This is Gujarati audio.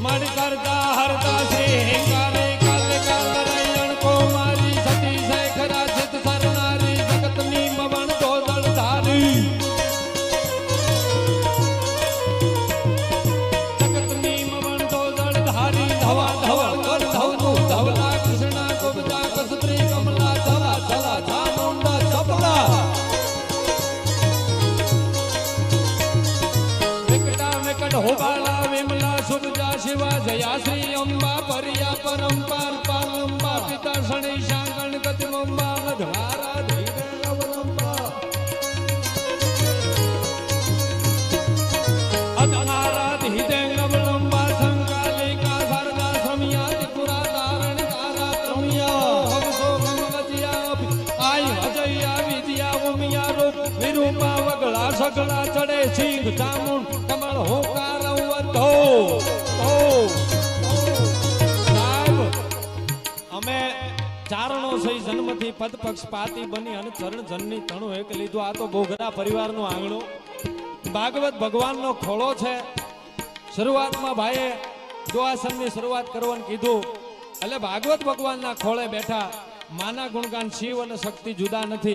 મડ કરતા હરતા શ્રી હેંકારે કાલે કાલરયણ કો મારી સતી શેખરા ચિત સરનારી જગતની મવણ ધોદળ ધારી જગતની મવણ ધોદળ ધારી ધવા ધવળ કર ધવનું ધવલા કૃષ્ણા કુબજા કસત્રી કમલા ધલા ધલા ચામુંડા ચપલા વિકટા વિકટ હોબાળા વિમલા સુરજા શિવા જયા શ્રી અંબા પરિયા પરંપાર પાલંબા પિતા શણી શાંગણ ગતિમંબા મધવારા ધીરે અવલંબા અધવારા ધીરે અવલંબા સંકાલિકા શારદા શ્રમિયા ત્રિપુરા ધારણ તારા ત્રમિયા હંસો ગંગજિયા આઈ અજયા વિદ્યા ઉમિયા રૂપ વિરૂપા વગળા સગળા ચડે સિંહ ચામુંડ કમળ હોકાર અવતો અમે ચારણો સહી જન્મથી પદ પક્ષપાતી બની અને ચરણ જનની તણું એક લીધું. આ તો બોગરા પરિવારનું આંગણું ભાગવત ભગવાનનો ખોળો છે. શરૂઆતમાં ભાઈએ દુઆસનની શરૂઆત કરવાનું કીધું એટલે ભાગવત ભગવાનના ખોળે બેઠા માના ગુણગાન શિવ અને શક્તિ જુદા નથી.